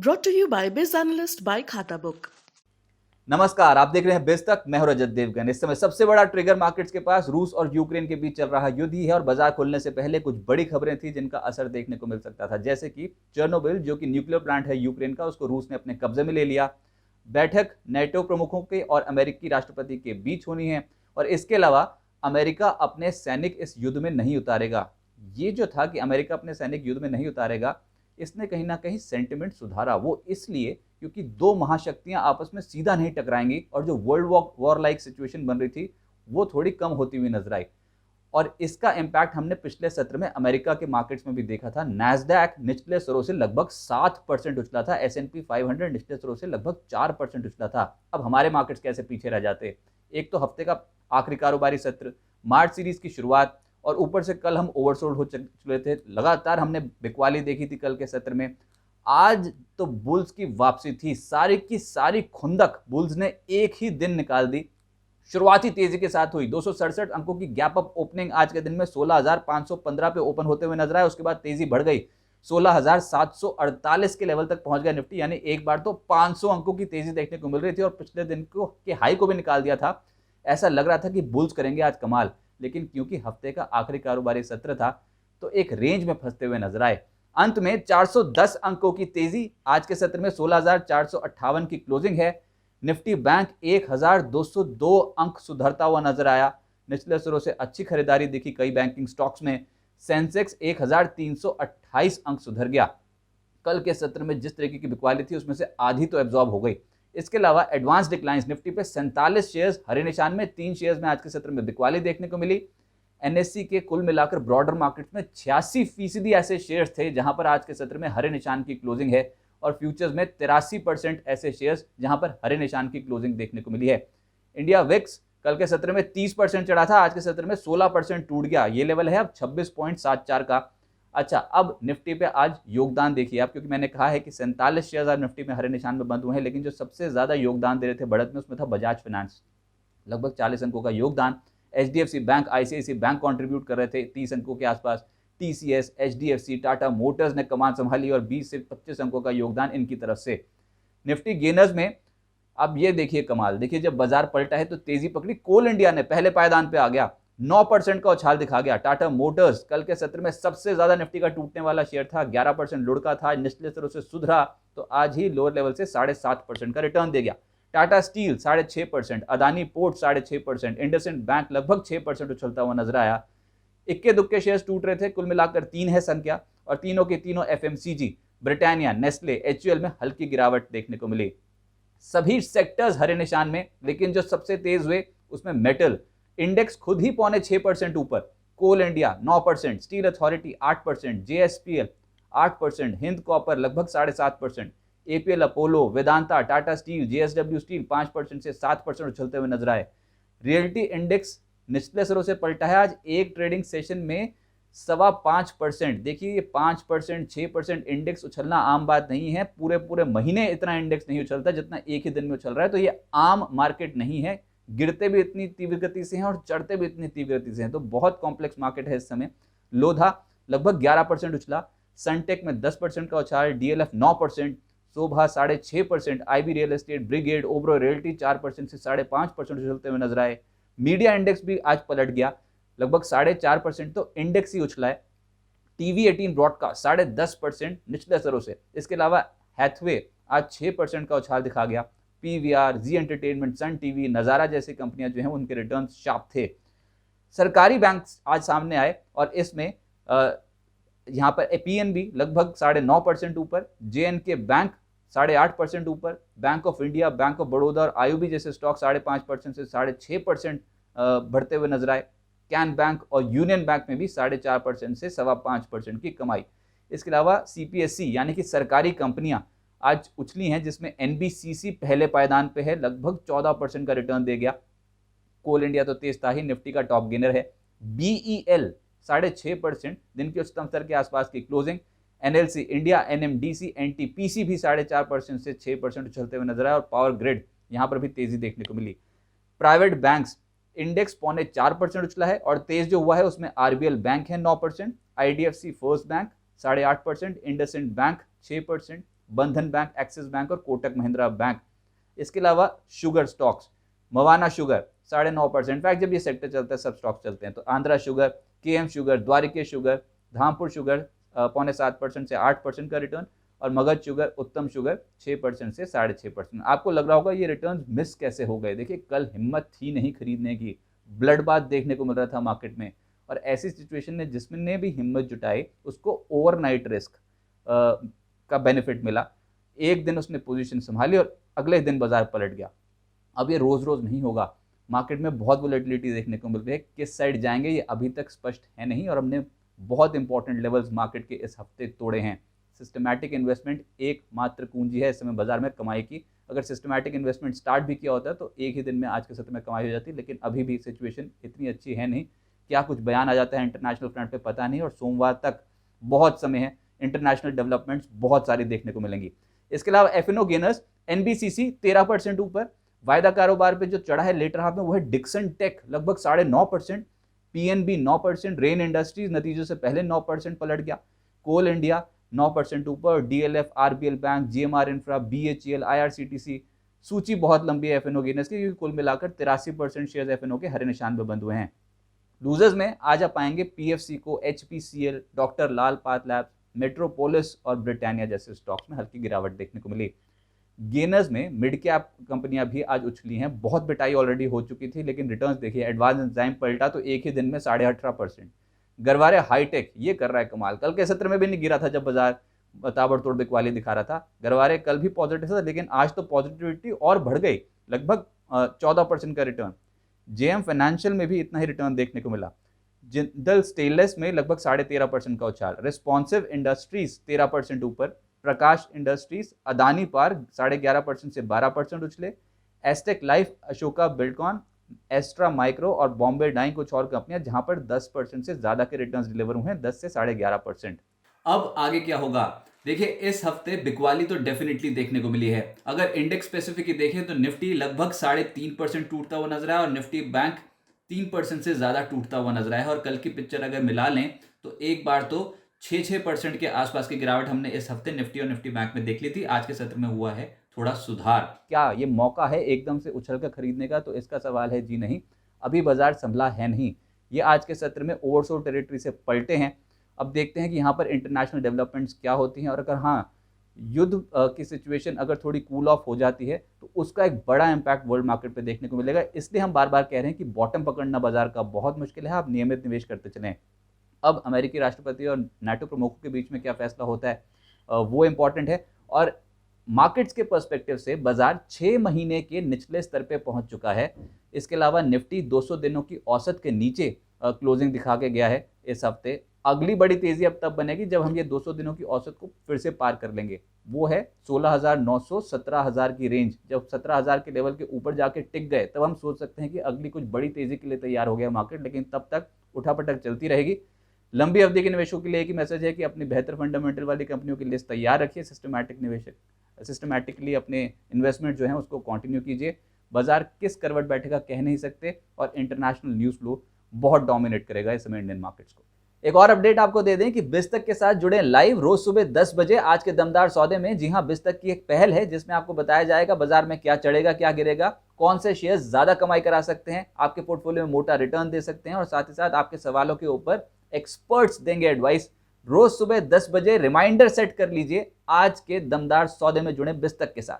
Brought to you by Biz Analyst by खाता book. नमस्कार, आप देख रहे हैं बेस तक। मैं हूं रजत देवगन। इस समय सबसे बड़ा ट्रिगर मार्केट्स के पास रूस और यूक्रेन के बीच चल रहा युद्ध ही है और बाजार खुलने से पहले कुछ बड़ी खबरें थी जिनका असर देखने को मिल सकता था, जैसे कि चेर्नोबिल जो कि न्यूक्लियर प्लांट है यूक्रेन का, उसको रूस ने अपने कब्जे में ले लिया। बैठक नेटो प्रमुखों के और अमेरिकी राष्ट्रपति के बीच होनी है और इसके अलावा अमेरिका अपने सैनिक इस युद्ध में नहीं उतारेगा। ये जो था कि अमेरिका अपने सैनिक युद्ध में नहीं उतारेगा, इसने कहीं ना कहीं सेंटिमेंट सुधारा। वो इसलिए क्योंकि दो महाशक्तियां आपस में सीधा नहीं टकराएंगी और जो वर्ल्ड वॉर लाइक सिचुएशन बन रही थी वो थोड़ी कम होती हुई नजर आई। और इसका इम्पैक्ट हमने पिछले सत्र में अमेरिका के मार्केट्स में भी देखा था। नैस्डैक निचले स्तरों से लगभग 7% उछला था, S&P 500 निचले स्तरों से लगभग 4% उछला था। अब हमारे मार्केट्स कैसे पीछे रह जाते। एक तो हफ्ते का आखिरी कारोबारी सत्र, मार्च सीरीज की शुरुआत और ऊपर से कल हम ओवरसोल्ड हो चुके थे। लगातार हमने बिकवाली देखी थी कल के सत्र में। आज तो बुल्स की वापसी थी, सारी की सारी खुंदक बुल्स ने एक ही दिन निकाल दी। शुरुआती तेजी के साथ हुई 267 अंकों की गैप अप ओपनिंग आज के दिन में 16,515 पे ओपन होते हुए नजर आया। उसके बाद तेजी बढ़ गई, 16,748 के लेवल तक पहुंच गया निफ्टी। यानी एक बार तो 500 अंकों की तेजी देखने को मिल रही थी और पिछले दिन को के हाई को भी निकाल दिया था। ऐसा लग रहा था कि बुल्स करेंगे आज कमाल, लेकिन क्योंकि हफ्ते का आखिरी कारोबारी सत्र था तो एक रेंज में फंसते हुए नजर आए। अंत में 410 अंकों की तेजी, आज के सत्र में 16,458 की क्लोजिंग है। निफ्टी बैंक 1,202 अंक सुधरता हुआ नजर आया। निचले स्तरों से अच्छी खरीदारी दिखी कई बैंकिंग स्टॉक्स में। सेंसेक्स 1,328 अंक सुधर गया। कल के सत्र में जिस तरीके की बिकवाली थी उसमें से आधी तो एब्जॉर्ब हो गई। इसके अलावा एडवांस डिक्लाइंस निफ्टी पे 47 शेयर्स हरे निशान में, 3 शेयर्स में आज के सत्र में बिकवाली देखने को मिली। एनएससी के कुल मिलाकर ब्रॉडर मार्केट में 86% ऐसे शेयर्स थे जहां पर आज के सत्र में हरे निशान की क्लोजिंग है और फ्यूचर्स में 83% ऐसे शेयर्स जहां पर हरे निशान की क्लोजिंग देखने को मिली है। इंडिया विक्स कल के सत्र में 30% चढ़ा था, आज के सत्र में 16% टूट गया। ये लेवल है अब 26.74 का। अच्छा, अब निफ्टी पे आज योगदान देखिए आप, क्योंकि मैंने कहा है कि 47 शेयर आज निफ्टी में हरे निशान में बंद हुए हैं, लेकिन जो सबसे ज्यादा योगदान दे रहे थे बढ़त में उसमें था बजाज फाइनेंस, लगभग 40 अंकों का योगदान। HDFC bank, ICICI bank contribute कर रहे थे 30 अंकों के आसपास। TCS, HDFC, टाटा मोटर्स ने कमान संभाली और 20 से 25 अंकों का योगदान इनकी तरफ से। निफ्टी गेनर्स में अब ये देखिए कमाल, देखिए जब बाजार पलटा है तो तेजी पकड़ी। कोल इंडिया ने पहले पायदान पे आ गया, 9% का उछाल दिखा गया। टाटा मोटर्स कल के सत्र में सबसे ज्यादा निफ्टी का टूटने वाला शेयर था, 11% लुढ़का था, निचले स्तरों से सुधरा तो आज ही लोअर लेवल से 7.5% का रिटर्न दे गया। Tata steel 6.5%, Adani port 6.5%, IndusInd bank लगभग 6% उछलता हुआ नजर आया। इक्के दुक्के शेयर्स टूट रहे थे, कुल मिलाकर 3 है संख्या और तीनों के तीनों FMCG, ब्रिटानिया, नेस्ले, HUL में हल्की गिरावट देखने को मिली। सभी सेक्टर्स हरे निशान में, लेकिन जो सबसे तेज हुए उसमें मेटल इंडेक्स खुद ही 5.6% ऊपर। Coal India 9%, Steel Authority 8%, JSPL 8%, Hind Copper लगभग 7.5%, APL Apollo, Vedanta, Tata Steel, JSW Steel 5% से 7% उछलते हुए नजर आए। रियल्टी इंडेक्स निचले स्तरों से पलटा है आज एक ट्रेडिंग सेशन में 5.25%। देखिए ये 5%, 6% इंडेक्स उछलना आम बात नहीं है। पूरे पूरे महीने इतना इंडेक्स नहीं उछलता जितना एक ही दिन में उछल रहा है, तो ये आम मार्केट नहीं है। गिरते भी इतनी तीव्र गति से हैं और चढ़ते भी इतनी तीव्र गति से हैं, तो बहुत कॉम्प्लेक्स मार्केट है इस समय। लोधा लगभग 11% उछला, सनटेक में 10% का उछाल, DLF 9%, शोभा 6.5%, IB real estate, brigade, ओबरो realty 4% से 5.5% उछलते हुए नजर आए। मीडिया इंडेक्स भी आज पलट गया, लगभग 4.5% तो इंडेक्स ही उछला है। TV18 ब्रॉडकास्ट 10.5% निचले स्तरों से। इसके अलावा हैथवे आज 6% का उछाल दिखा गया। PVR, जी एंटरटेनमेंट, सन टीवी, नजारा जैसी कंपनियां जो हैं उनके रिटर्न शार्प थे। सरकारी बैंक आज सामने आए और इसमें यहाँ पर PNB लगभग 9.5% ऊपर, JNK बैंक 8.5% ऊपर, bank of India, bank of Baroda और IOB जैसे स्टॉक 5.5% से 6.5% बढ़ते हुए नजर आए। कैन बैंक और यूनियन बैंक में भी 4.5% से 5.25% की कमाई। इसके अलावा CPSE यानी कि सरकारी कंपनियां आज उछली हैं, जिसमें NBCC पहले पायदान पे है, लगभग 14% का रिटर्न दे गया। कोल इंडिया तो तेज था ही, निफ्टी का टॉप गेनर है। BEL 6.5%, दिन के उच्चतम स्तर के आसपास की closing. NLC India, NMDC, NTPC भी 4.5% से 6% उछलते हुए नजर आया और पावर ग्रिड यहां पर भी तेजी देखने को मिली। प्राइवेट बैंक्स इंडेक्स 4.25% उछला है और तेज जो हुआ है उसमें RBL बैंक है 9%, IDFC first bank 8.5%, IndusInd bank 6%, बंधन बैंक, एक्सिस बैंक और कोटक महिंद्रा बैंक। इसके अलावा sugar stocks, Mawana sugar 9.5%, in fact जब ये सेक्टर चलता है सब स्टॉक्स चलते हैं, तो Andhra sugar, KM sugar, Dwarikesh sugar, Dhampur sugar 5.75% से 8% का रिटर्न, और मगध शुगर, उत्तम शुगर 6% से 6.5%। आपको लग रहा होगा ये रिटर्न मिस कैसे हो गए। देखिए कल हिम्मत थी नहीं खरीदने की, ब्लड बाथ देखने को मिल रहा था मार्केट में, और ऐसी सिचुएशन में जिसने भी हिम्मत जुटाई उसको ओवरनाइट रिस्क का बेनिफिट मिला। एक दिन उसने पोजीशन संभाली और अगले दिन बाजार पलट गया। अब ये रोज रोज नहीं होगा, मार्केट में बहुत वोलेटिलिटी देखने को मिल रही है, किस साइड जाएंगे ये अभी तक स्पष्ट है नहीं, और हमने बहुत इंपॉर्टेंट लेवल्स मार्केट के इस हफ्ते तोड़े हैं। सिस्टमैटिक इन्वेस्टमेंट एकमात्र कुंजी है इस समय बाजार में कमाई की। अगर सिस्टमैटिक इन्वेस्टमेंट स्टार्ट भी किया होता है तो एक ही दिन में आज के सत्र में कमाई हो जाती, लेकिन अभी भी सिचुएशन इतनी अच्छी है नहीं। क्या कुछ बयान आ जाता है इंटरनेशनल फ्रंट पे पता नहीं, और सोमवार तक बहुत समय है, इंटरनेशनल डेवलपमेंट्स बहुत सारी देखने को मिलेंगी। इसके अलावा एफएनओ गेनर्स, एनबीसीसी 13% ऊपर, वायदा कारोबार पे जो चढ़ा है लेटर हाफ में वो है डिक्सन टेक लगभग 9.5%, पीएनबी 9%, रेन इंडस्ट्रीज नतीजों से पहले 9% पलट गया, कोल इंडिया 9% ऊपर, DLF, RBL bank, GMR infra, BHEL, IRCTC. सूची बहुत लंबी है एफएनओ गेनर्स की, क्योंकि कुल मिलाकर 83% शेयर एफएनओ के हरे निशान पर बंद हुए हैं। लूजर्स में आज आप पाएंगे पीएफसी को, एचपीसीएल, डॉक्टर लाल पाथलैब्स, मेट्रोपोलिस और ब्रिटानिया जैसे स्टॉक्स में हल्की गिरावट देखने को मिली। गेनर्स में मिड कैप कंपनियां भी आज उछली हैं, बहुत बिटाई ऑलरेडी हो चुकी थी, लेकिन रिटर्न्स देखिए, एडवांस एंजाइम पलटा तो एक ही दिन में 18.5%। गरवारे हाईटेक ये कर रहा है कमाल, कल के सत्र में भी नहीं गिरा था जब बाजार ताबड़तोड़ बिकवाली दिखा रहा था। गरवारे कल भी पॉजिटिव था, लेकिन आज तो पॉजिटिविटी और बढ़ गई, लगभग 14% का रिटर्न। जेएम फाइनेंशियल में भी इतना ही रिटर्न देखने को मिला। जिंदल स्टेनलेस में लगभग 13.5% का उछाल, रिस्पॉन्सिव इंडस्ट्रीज 13% ऊपर, प्रकाश इंडस्ट्रीज, अदानी पार्क 11.5% से 12% उछले, Astec Life, Ashoka Buildcon, Astra Micro और बॉम्बे डाइंग कुछ और कंपनियां जहां पर 10% से ज्यादा के रिटर्न्स डिलीवर हुए हैं, 10 से 11.5%। अब आगे क्या होगा? देखिए इस हफ्ते बिकवाली तो डेफिनेटली देखने को मिली है। अगर इंडेक्स स्पेसिफिक ही देखें तो निफ्टी लगभग 3.5% टूटता हुआ नजर आया और निफ्टी बैंक 3% से ज्यादा टूटता हुआ नजर आया है। और कल की पिक्चर अगर मिला लें तो एक बार तो 6% के आसपास की गिरावट हमने इस हफ्ते निफ्टी और निफ्टी बैंक में देख ली थी। आज के सत्र में हुआ है थोड़ा सुधार। क्या ये मौका है एकदम से उछल कर खरीदने का? तो इसका सवाल है जी नहीं, अभी बाजार संभला है नहीं। ये आज के सत्र में ओवरसोल्ड टेरिटरी से पलटे हैं। अब देखते हैं कि यहाँ पर इंटरनेशनल डेवलपमेंट्स क्या होती हैं, और अगर हाँ युद्ध की सिचुएशन अगर थोड़ी कूल ऑफ हो जाती है तो उसका एक बड़ा इम्पैक्ट वर्ल्ड मार्केट पे देखने को मिलेगा। इसलिए हम बार बार कह रहे हैं कि बॉटम पकड़ना बाजार का बहुत मुश्किल है, आप नियमित निवेश करते चलें। अब अमेरिकी राष्ट्रपति और नाटो प्रमुखों के बीच में क्या फैसला होता है वो इम्पॉर्टेंट है, और मार्केट्स के पर्सपेक्टिव से बाजार 6 महीने के निचले स्तर पे पहुंच चुका है। इसके अलावा निफ्टी 200 दिनों की औसत के नीचे क्लोजिंग दिखा के गया है इस हफ्ते। अगली बड़ी तेजी अब तब बनेगी जब हम ये 200 दिनों की औसत को फिर से पार कर लेंगे, वो है 16,900 17,000 की रेंज। जब 17,000 के लेवल के ऊपर जाके टिक गए तब हम सोच सकते हैं कि अगली कुछ बड़ी तेजी के लिए तैयार हो गया मार्केट, लेकिन तब तक उठापटक चलती रहेगी। लंबी अवधि के निवेशकों के लिए एक ही मैसेज है कि अपनी बेहतर फंडामेंटल वाली कंपनियों की लिस्ट तैयार रखिए, सिस्टमैटिकली अपने इन्वेस्टमेंट जो है उसको कंटिन्यू कीजिए। बाजार किस करवट बैठेगा कह नहीं सकते, और इंटरनेशनल न्यूज़ फ्लो बहुत डोमिनेट करेगा इस समय इंडियन मार्केट्स को। एक और अपडेट आपको दे दें कि बिस्तक के साथ जुड़े लाइव रोज सुबह 10 बजे आज के दमदार सौदे में। जी हां, बिस्तक की एक पहल है जिसमें आपको बताया जाएगा बाजार में क्या चढ़ेगा क्या गिरेगा, कौन से शेयर ज्यादा कमाई करा सकते हैं, आपके पोर्टफोलियो में मोटा रिटर्न दे सकते हैं, और साथ ही साथ आपके सवालों के ऊपर एक्सपर्ट्स देंगे एडवाइस। रोज सुबह 10 बजे रिमाइंडर सेट कर लीजिए आज के दमदार सौदे में जुड़े बिस्तक के साथ।